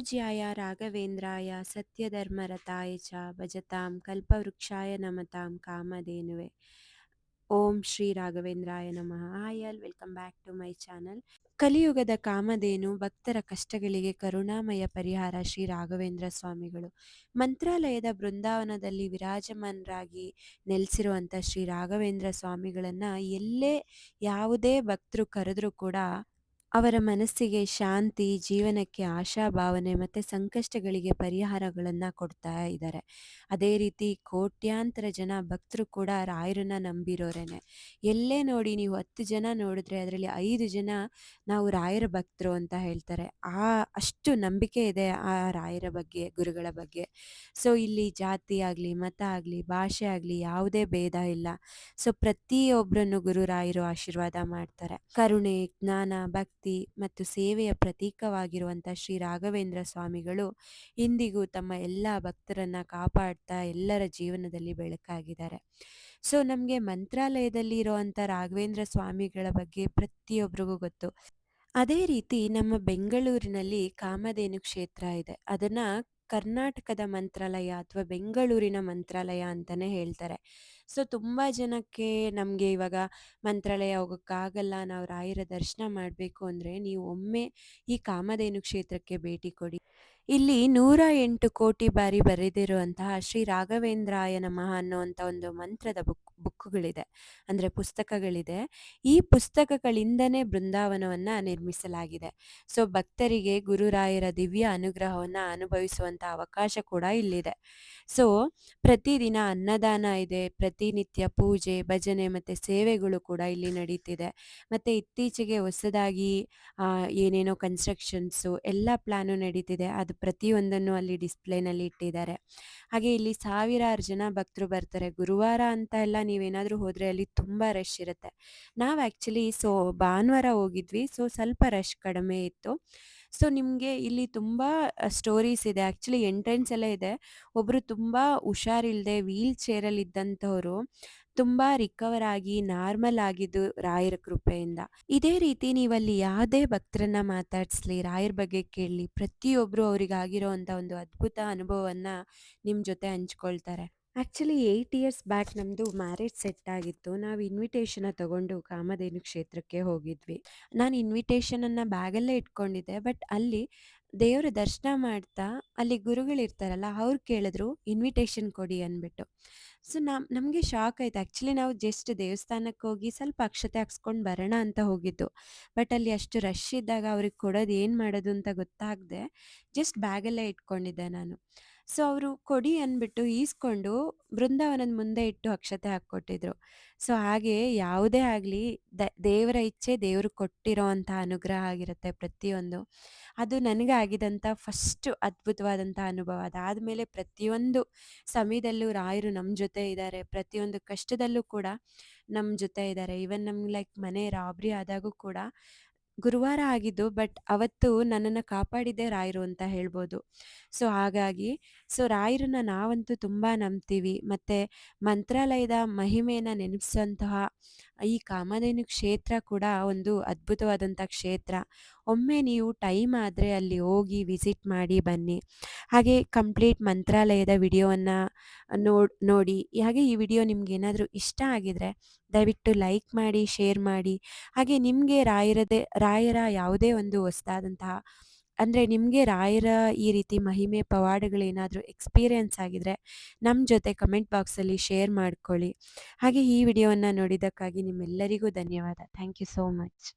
पूज्याय राघवेन्द्राय सत्यधर्मरताय च भजतां कल्पवृक्षाय नमतां कामधेनुवे ಓಂ ಶ್ರೀ ರಾಘವೇಂದ್ರಾಯ ನಮಃ. Hi all, welcome back to my channel. ಕಲಿಯುಗದ ಕಾಮಧೇನು ಭಕ್ತರ ಕಷ್ಟಗಳಿಗೆ ಕರುಣಾಮಯ ಪರಿಹಾರ ಶ್ರೀ ರಾಘವೇಂದ್ರ ಸ್ವಾಮಿಗಳು. ಮಂತ್ರಾಲಯದ ಬೃಂದಾವನದಲ್ಲಿ ವಿರಾಜಮಾನರಾಗಿ ನೆಲೆಸಿರುವಂಥ ಶ್ರೀ ರಾಘವೇಂದ್ರ ಸ್ವಾಮಿಗಳನ್ನು ಎಲ್ಲೇ ಯಾವುದೇ ಭಕ್ತರು ಕರೆದ್ರೂ ಕೂಡ ಅವರ ಮನಸ್ಸಿಗೆ ಶಾಂತಿ, ಜೀವನಕ್ಕೆ ಆಶಾಭಾವನೆ ಮತ್ತು ಸಂಕಷ್ಟಗಳಿಗೆ ಪರಿಹಾರಗಳನ್ನು ಕೊಡ್ತಾ ಇದ್ದಾರೆ. ಅದೇ ರೀತಿ ಕೋಟ್ಯಾಂತರ ಜನ ಭಕ್ತರು ಕೂಡ ರಾಯರನ್ನ ನಂಬಿರೋರೇನೆ. ಎಲ್ಲೇ ನೋಡಿ ನೀವು 10 ಜನ ನೋಡಿದ್ರೆ ಅದರಲ್ಲಿ 5 ಜನ ನಾವು ರಾಯರ ಭಕ್ತರು ಅಂತ ಹೇಳ್ತಾರೆ. ಅಷ್ಟು ನಂಬಿಕೆ ಇದೆ ಆ ರಾಯರ ಬಗ್ಗೆ, ಗುರುಗಳ ಬಗ್ಗೆ. ಸೊ ಇಲ್ಲಿ ಜಾತಿ ಆಗಲಿ, ಮತ ಆಗಲಿ, ಭಾಷೆ ಆಗಲಿ ಯಾವುದೇ ಭೇದ ಇಲ್ಲ. ಸೊ ಪ್ರತಿಯೊಬ್ಬರನ್ನು ಗುರುರಾಯರು ಆಶೀರ್ವಾದ ಮಾಡ್ತಾರೆ. ಕರುಣೆ, ಜ್ಞಾನ, ಭಕ್ತಿ ಮತ್ತು ಸೇವೆಯ ಪ್ರತೀಕವಾಗಿರುವಂಥ ಶ್ರೀ ರಾಘವೇಂದ್ರ ಸ್ವಾಮಿಗಳು ಇಂದಿಗೂ ತಮ್ಮ ಎಲ್ಲ ಭಕ್ತರನ್ನ ಕಾಪಾಡ್ತಾ ಎಲ್ಲರ ಜೀವನದಲ್ಲಿ ಬೆಳಕಾಗಿದ್ದಾರೆ. ಸೊ ನಮಗೆ ಮಂತ್ರಾಲಯದಲ್ಲಿ ಇರುವಂಥ ರಾಘವೇಂದ್ರ ಸ್ವಾಮಿಗಳ ಬಗ್ಗೆ ಪ್ರತಿಯೊಬ್ಬರಿಗೂ ಗೊತ್ತು. ಅದೇ ರೀತಿ ನಮ್ಮ ಬೆಂಗಳೂರಿನಲ್ಲಿ ಕಾಮಧೇನು ಕ್ಷೇತ್ರ ಇದೆ. ಅದನ್ನ ಕರ್ನಾಟಕದ ಮಂತ್ರಾಲಯ ಅಥವಾ ಬೆಂಗಳೂರಿನ ಮಂತ್ರಾಲಯ ಅಂತಾನೆ ಹೇಳ್ತಾರೆ. ಸೊ ತುಂಬ ಜನಕ್ಕೆ ನಮಗೆ ಇವಾಗ ಮಂತ್ರಾಲಯ ಹೋಗೋಕ್ಕಾಗಲ್ಲ, ನಾವು ರಾಯರ ದರ್ಶನ ಮಾಡಬೇಕು ಅಂದರೆ ನೀವು ಒಮ್ಮೆ ಈ ಕಾಮಧೇನು ಕ್ಷೇತ್ರಕ್ಕೆ ಭೇಟಿ ಕೊಡಿ. ಇಲ್ಲಿ 108 ಕೋಟಿ ಬಾರಿ ಬರೆದಿರುವಂತಹ ಶ್ರೀ ರಾಘವೇಂದ್ರಾಯ ನಮಃ ಅನ್ನುವಂಥ ಒಂದು ಮಂತ್ರದ ಬುಕ್ಕುಗಳಿದೆ, ಅಂದರೆ ಪುಸ್ತಕಗಳಿದೆ. ಈ ಪುಸ್ತಕಗಳಿಂದನೇ ಬೃಂದಾವನವನ್ನು ನಿರ್ಮಿಸಲಾಗಿದೆ. ಸೊ ಭಕ್ತರಿಗೆ ಗುರುರಾಯರ ದಿವ್ಯ ಅನುಗ್ರಹವನ್ನು ಅನುಭವಿಸುವಂಥ ಅವಕಾಶ ಕೂಡ ಇಲ್ಲಿದೆ. ಸೊ ಪ್ರತಿದಿನ ಅನ್ನದಾನ ಇದೆ, ಪ್ರತಿನಿತ್ಯ ಪೂಜೆ, ಭಜನೆ ಮತ್ತು ಸೇವೆಗಳು ಕೂಡ ಇಲ್ಲಿ ನಡೀತಿದೆ. ಮತ್ತು ಇತ್ತೀಚೆಗೆ ಹೊಸದಾಗಿ ಏನೇನೋ ಕನ್ಸ್ಟ್ರಕ್ಷನ್ಸು ಎಲ್ಲ ಪ್ಲ್ಯಾನು ನಡೀತಿದೆ. ಅದು ಪ್ರತಿಯೊಂದನ್ನು ಅಲ್ಲಿ ಡಿಸ್ಪ್ಲೇನಲ್ಲಿ ಇಟ್ಟಿದ್ದಾರೆ. ಹಾಗೆ ಇಲ್ಲಿ ಸಾವಿರಾರು ಜನ ಭಕ್ತರು ಬರ್ತಾರೆ. ಗುರುವಾರ ಅಂತ ಎಲ್ಲ ನೀವೇನಾದರೂ ಹೋದರೆ ಅಲ್ಲಿ ತುಂಬ ರಶ್ ಇರುತ್ತೆ. ನಾವು ಆ್ಯಕ್ಚುಲಿ ಭಾನುವಾರ ಹೋಗಿದ್ವಿ. ಸೊ ಸ್ವಲ್ಪ ರಶ್ ಕಡಿಮೆ ಇತ್ತು. ಸೊ ನಿಮಗೆ ಇಲ್ಲಿ ತುಂಬ ಸ್ಟೋರೀಸ್ ಇದೆ. ಆ್ಯಕ್ಚುಲಿ ಎಂಟ್ರೆನ್ಸ್ ಎಲ್ಲ ಇದೆ. ಒಬ್ಬರು ತುಂಬ ಹುಷಾರಿಲ್ಲದೆ ವೀಲ್ ಚೇರಲ್ಲಿ ಇದ್ದಂಥವ್ರು ತುಂಬ ರಿಕವರ್ ಆಗಿ ನಾರ್ಮಲ್ ಆಗಿದ್ದು ರಾಯರ ಕೃಪೆಯಿಂದ. ಇದೇ ರೀತಿ ನೀವಲ್ಲಿ ಯಾವುದೇ ಭಕ್ತರನ್ನ ಮಾತಾಡಿಸ್ಲಿ, ರಾಯರ ಬಗ್ಗೆ ಕೇಳಲಿ, ಪ್ರತಿಯೊಬ್ಬರು ಅವರಿಗಾಗಿರೋ ಅಂಥ ಒಂದು ಅದ್ಭುತ ಅನುಭವವನ್ನು ನಿಮ್ಮ ಜೊತೆ ಹಂಚ್ಕೊಳ್ತಾರೆ. ಆ್ಯಕ್ಚುಲಿ 8 ಇಯರ್ಸ್ ಬ್ಯಾಕ್ ನಮ್ಮದು ಮ್ಯಾರೇಜ್ ಸೆಟ್ ಆಗಿತ್ತು. ನಾವು ಇನ್ವಿಟೇಷನ್ನ ತಗೊಂಡು ಕಾಮಧೇನು ಕ್ಷೇತ್ರಕ್ಕೆ ಹೋಗಿದ್ವಿ. ನಾನು ಇನ್ವಿಟೇಷನನ್ನು ಬ್ಯಾಗಲ್ಲೇ ಇಟ್ಕೊಂಡಿದ್ದೆ. ಬಟ್ ಅಲ್ಲಿ ದೇವರ ದರ್ಶನ ಮಾಡ್ತಾ ಅಲ್ಲಿ ಗುರುಗಳಿರ್ತಾರಲ್ಲ, ಅವ್ರು ಕೇಳಿದ್ರು ಇನ್ವಿಟೇಷನ್ ಕೊಡಿ ಅಂದ್ಬಿಟ್ಟು. ಸೊ ನಮಗೆ ಶಾಕ್ ಆಯ್ತು. ಆ್ಯಕ್ಚುಲಿ ನಾವು ಜಸ್ಟ್ ದೇವಸ್ಥಾನಕ್ಕೆ ಹೋಗಿ ಸ್ವಲ್ಪ ಅಕ್ಷತೆ ಹಾಕ್ಸ್ಕೊಂಡು ಬರೋಣ ಅಂತ ಹೋಗಿದ್ದು. ಬಟ್ ಅಲ್ಲಿ ಅಷ್ಟು ರಶ್ ಇದ್ದಾಗ ಅವ್ರಿಗೆ ಕೊಡೋದು ಏನು ಮಾಡೋದು ಅಂತ ಗೊತ್ತಾಗದೆ ಜಸ್ಟ್ ಬ್ಯಾಗಲ್ಲೇ ಇಟ್ಕೊಂಡಿದ್ದೆ ನಾನು. ಸೊ ಅವರು ಕೊಡಿ ಅಂದ್ಬಿಟ್ಟು ಈಸ್ಕೊಂಡು ಬೃಂದಾವನದ ಮುಂದೆ ಇಟ್ಟು ಅಕ್ಷತೆ ಹಾಕ್ಕೊಟ್ಟಿದ್ರು. ಸೊ ಹಾಗೆ ಯಾವುದೇ ಆಗಲಿ ದೇವರ ಇಚ್ಛೆ, ದೇವರು ಕೊಟ್ಟಿರೋ ಅಂಥ ಅನುಗ್ರಹ ಆಗಿರುತ್ತೆ ಪ್ರತಿಯೊಂದು. ಅದು ನನಗೆ ಆಗಿದಂಥ ಫಸ್ಟು ಅದ್ಭುತವಾದಂಥ ಅನುಭವ. ಅದಾದಮೇಲೆ ಪ್ರತಿಯೊಂದು ಸಮಯದಲ್ಲೂ ರಾಯರು ನಮ್ಮ ಜೊತೆ ಇದ್ದಾರೆ. ಪ್ರತಿಯೊಂದು ಕಷ್ಟದಲ್ಲೂ ಕೂಡ ನಮ್ಮ ಜೊತೆ ಇದ್ದಾರೆ. ಈವನ್ ನಮ್ಗೆ ಲೈಕ್ ಮನೆ ರಾಬ್ರಿ ಆದಾಗೂ ಕೂಡ ಗುರುವಾರ ಆಗಿದ್ದು, ಬಟ್ ಅವತ್ತು ನನ್ನನ್ನು ಕಾಪಾಡಿದ್ದೇ ರಾಯರು ಅಂತ ಹೇಳ್ಬೋದು. ಸೊ ಹಾಗಾಗಿ ರಾಯರನ್ನ ನಾವಂತೂ ತುಂಬ ನಂಬ್ತೀವಿ. ಮತ್ತು ಮಂತ್ರಾಲಯದ ಮಹಿಮೆಯನ್ನು ನೆನಪಿಸೋಂತಹ ಈ ಕಾಮಧೇನು ಕ್ಷೇತ್ರ ಕೂಡ ಒಂದು ಅದ್ಭುತವಾದಂಥ ಕ್ಷೇತ್ರ. ಒಮ್ಮೆ ನೀವು ಟೈಮ್ ಆದರೆ ಅಲ್ಲಿ ಹೋಗಿ ವಿಸಿಟ್ ಮಾಡಿ ಬನ್ನಿ. ಹಾಗೆ ಕಂಪ್ಲೀಟ್ ಮಂತ್ರಾಲಯದ ವಿಡಿಯೋವನ್ನು ನೋಡಿ. ಹಾಗೆ ಈ ವಿಡಿಯೋ ನಿಮ್ಗೇನಾದರೂ ಇಷ್ಟ ಆಗಿದರೆ ದಯವಿಟ್ಟು ಲೈಕ್ ಮಾಡಿ, ಶೇರ್ ಮಾಡಿ. ಹಾಗೆ ನಿಮಗೆ ರಾಯರ ಯಾವುದೇ ಒಂದು ಹೊಸದಾದಂತಹ, ಅಂದರೆ ನಿಮಗೆ ರಾಯರ ಈ ರೀತಿ ಮಹಿಮೆ ಪವಾಡಗಳೇನಾದರೂ ಎಕ್ಸ್ಪೀರಿಯೆನ್ಸ್ ಆಗಿದರೆ ನಮ್ಮ ಜೊತೆ ಕಮೆಂಟ್ ಬಾಕ್ಸಲ್ಲಿ ಶೇರ್ ಮಾಡ್ಕೊಳ್ಳಿ. ಹಾಗೆ ಈ ವಿಡಿಯೋವನ್ನು ನೋಡಿದ್ದಕ್ಕಾಗಿ ನಿಮ್ಮೆಲ್ಲರಿಗೂ ಧನ್ಯವಾದ. Thank you so much.